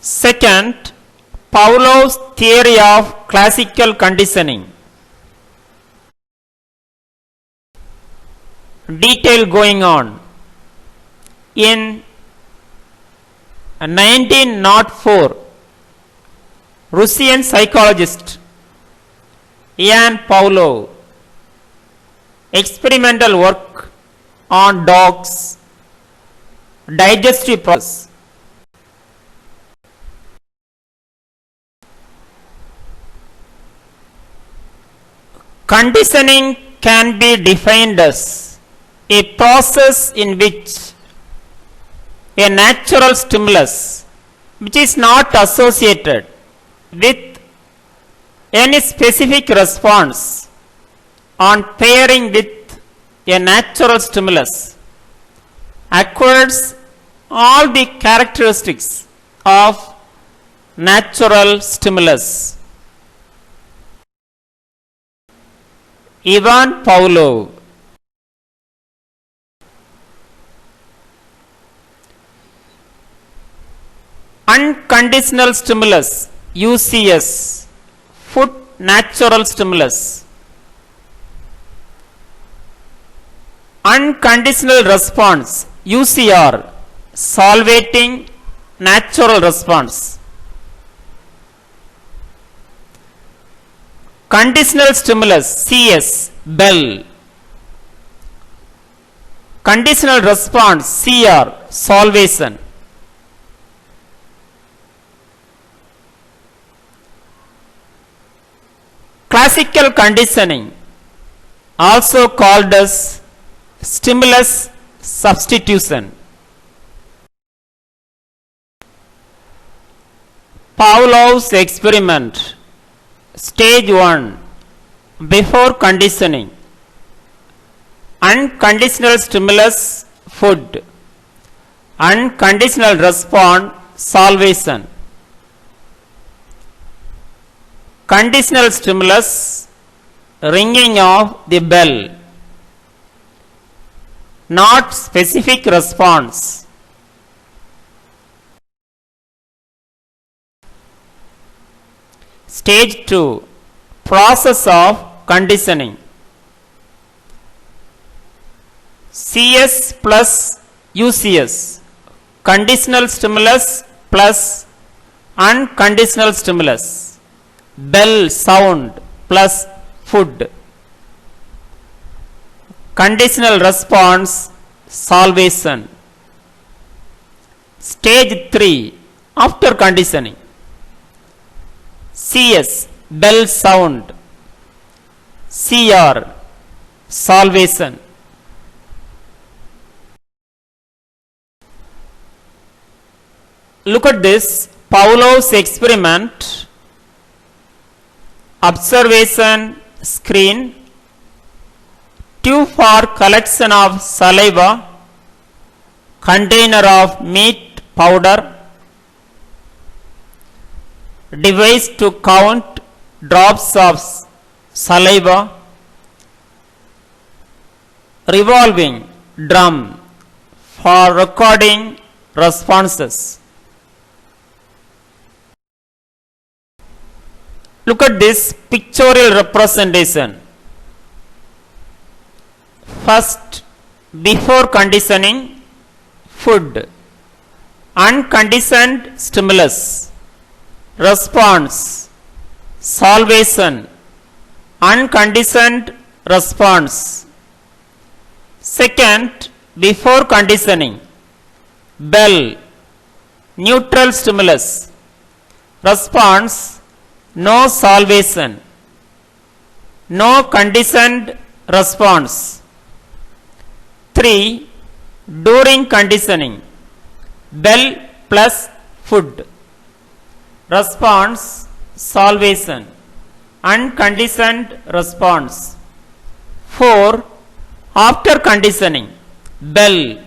Second, Pavlov's theory of classical conditioning. Detail going on. In 1904, Russian psychologist Ian Pavlov experimental work on dogs digestive process conditioning can be defined as a process in which a natural stimulus which is not associated with any specific response on pairing with a natural stimulus acquires all the characteristics of natural stimulus. Ivan Pavlov. Unconditional stimulus UCS, food natural stimulus. Unconditional response UCR, solvating natural response. Conditional stimulus CS, bell. Conditional response CR, solvation. Classical conditioning, also called as stimulus substitution. Pavlov's experiment. Stage 1, before conditioning. Unconditional stimulus food. Unconditional response solvation. Conditional stimulus ringing of the bell, not specific response. Stage 2, process of conditioning. CS plus UCS, conditional stimulus plus unconditional stimulus. Bell sound plus food. Conditional response solvation. Stage 3, after conditioning. CS, bell sound. CR, solvation. Look at this Pavlov's experiment. Observation screen, tube for collection of saliva, container of meat powder, device to count drops of saliva, revolving drum for recording responses. Look at this pictorial representation. First, before conditioning, food. Unconditioned stimulus. Response. Solvation. Unconditioned response. Second, before conditioning, bell. Neutral stimulus. Response. No solvation, no conditioned response. 3, during conditioning, bell plus food. Response, solvation, unconditioned response. 4, after conditioning, bell,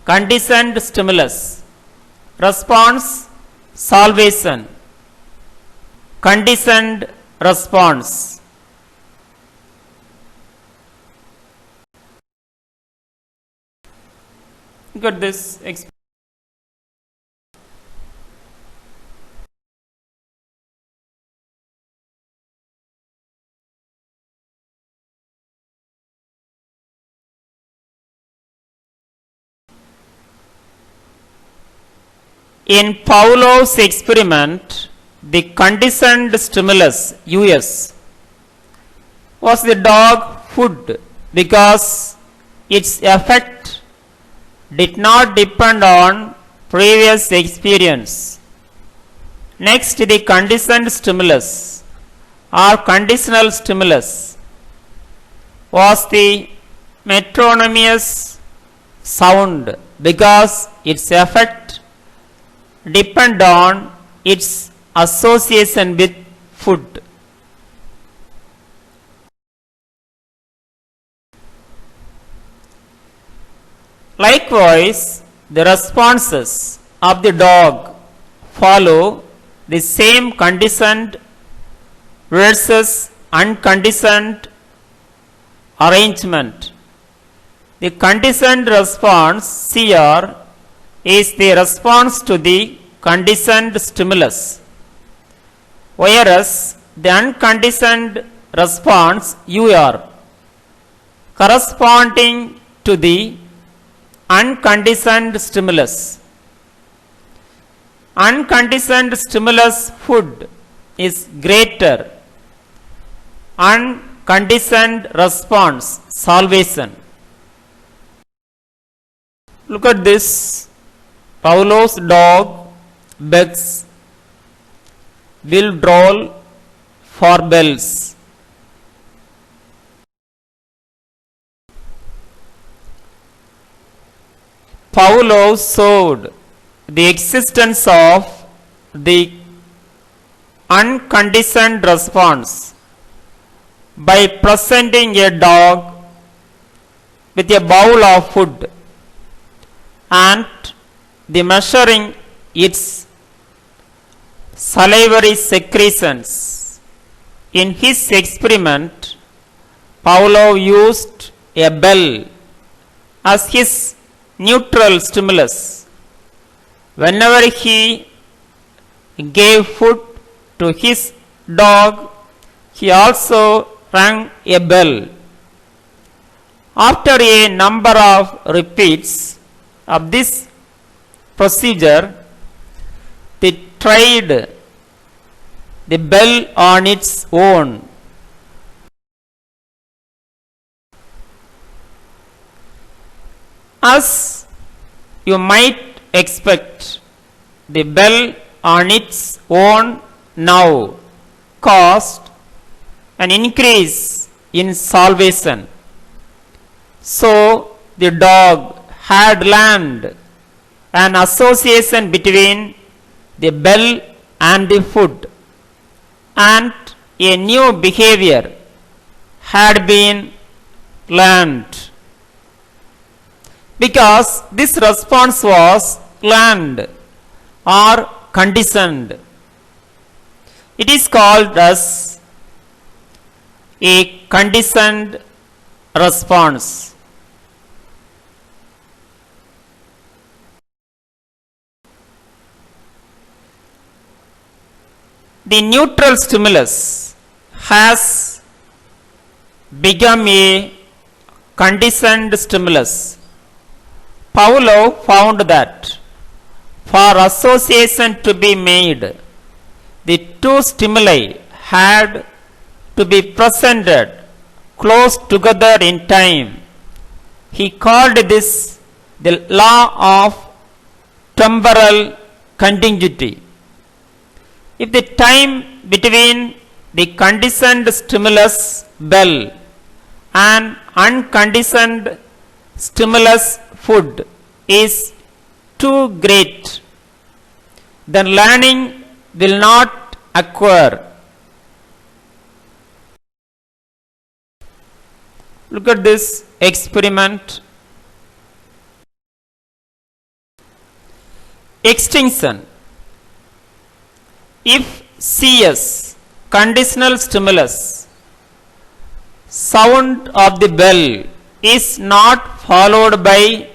conditioned stimulus. Response, salvation, conditioned response. Look at this. In Pavlov's experiment, the conditioned stimulus US was the dog food because its effect did not depend on previous experience. Next, the conditioned stimulus or conditional stimulus was the metronymous sound because its effect depend on its association with food. Likewise, the responses of the dog follow the same conditioned versus unconditioned arrangement. The conditioned response CR is the response to the conditioned stimulus, whereas the unconditioned response UR corresponding to the unconditioned stimulus. Unconditioned stimulus food is greater. Unconditioned response salvation. Look at this. Pavlov's dog begs, will drawl for bells. Pavlov showed the existence of the unconditioned response by presenting a dog with a bowl of food and the measuring its salivary secretions. In his experiment, Pavlov used a bell as his neutral stimulus. Whenever he gave food to his dog, he also rang a bell. After a number of repeats of this procedure, they tried the bell on its own. As you might expect, the bell on its own now caused an increase in salvation. So the dog had learned an association between the bell and the food, and a new behavior had been learned. Because this response was learned or conditioned, it is called as a conditioned response. The neutral stimulus has become a conditioned stimulus. Pavlov found that for association to be made, the two stimuli had to be presented close together in time. He called this the law of temporal contiguity. If the time between the conditioned stimulus bell and unconditioned stimulus food is too great, then learning will not occur. Look at this experiment. Extinction. If CS, conditional stimulus, sound of the bell is not followed by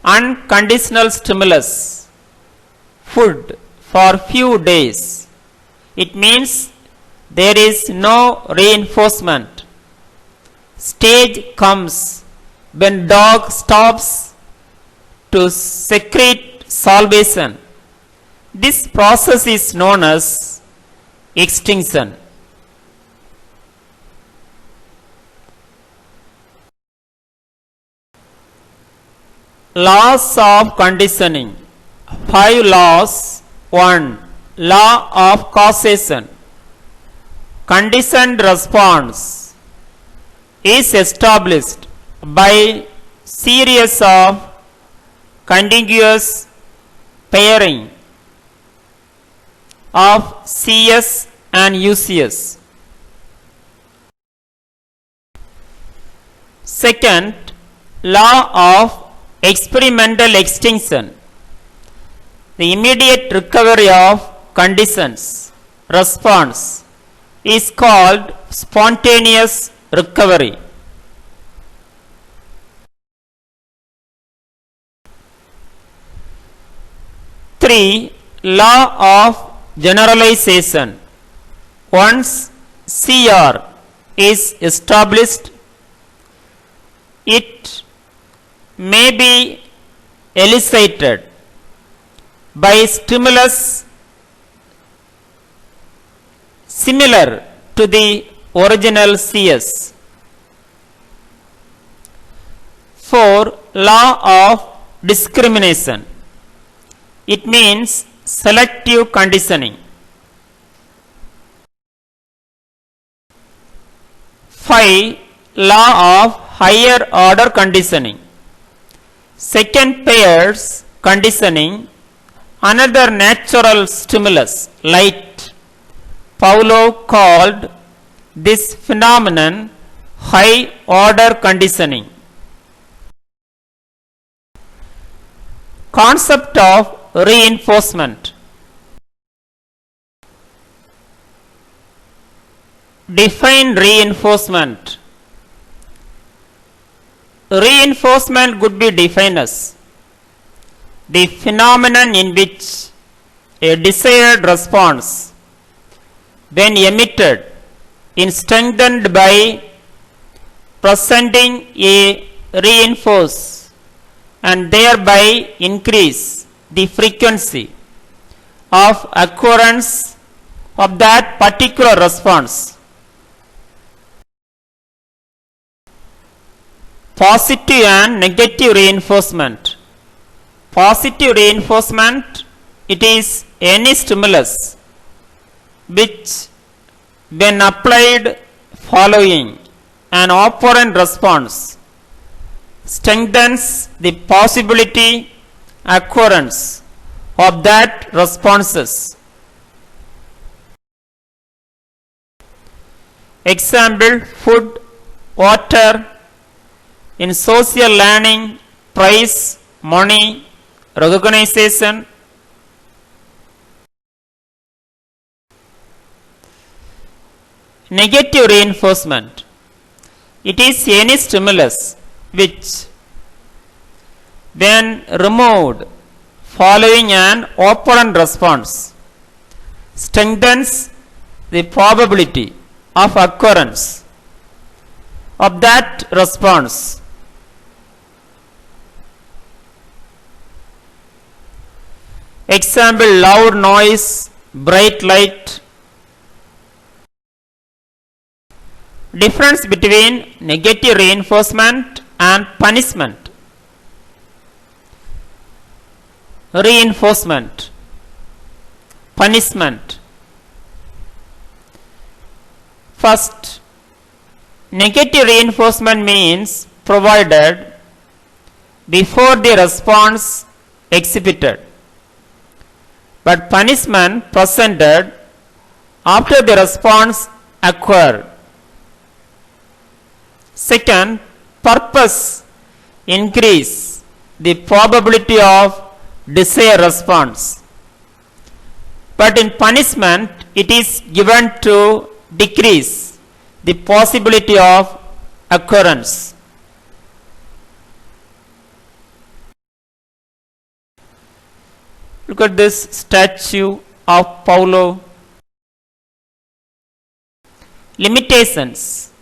unconditional stimulus food for few days, it means there is no reinforcement. Stage comes when dog stops to secrete salvation This process is known as extinction. Laws of conditioning. 5 laws. 1. Law of causation. Conditioned response is established by series of contiguous pairing of CS and UCS. Second, law of experimental extinction. The immediate recovery of conditions response is called spontaneous recovery. Three, law of generalization. Once CR is established, it may be elicited by stimulus similar to the original CS. 4. Law of discrimination. It means selective conditioning. 5. Law of higher order conditioning. Second pairs conditioning another natural stimulus, light. Pavlov called this phenomenon high order conditioning. Concept of reinforcement. Define reinforcement. Reinforcement could be defined as the phenomenon in which a desired response, when emitted, is strengthened by presenting a reinforce and thereby increase the frequency of occurrence of that particular response. Positive and negative reinforcement. Positive reinforcement, it is any stimulus which, when applied following an operant response, strengthens the possibility occurrence of that responses. Example: food, water. In social learning, prize, money, recognition. Negative reinforcement. It is any stimulus which, when removed following an operant response, strengthens the probability of occurrence of that response. Example: loud noise, bright light. Difference between negative reinforcement and punishment. Reinforcement, punishment. First, negative reinforcement means provided before the response exhibited, but punishment presented after the response occurred. Second, purpose increase the probability of desired response, but in punishment it is given to decrease the possibility of occurrence. Look at this statue of Pavlov. Limitations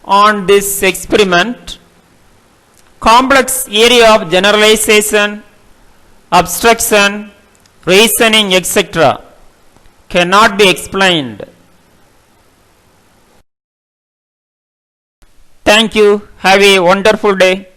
on this experiment: complex area of generalization, abstraction, reasoning, etc. cannot be explained. Thank you. Have a wonderful day.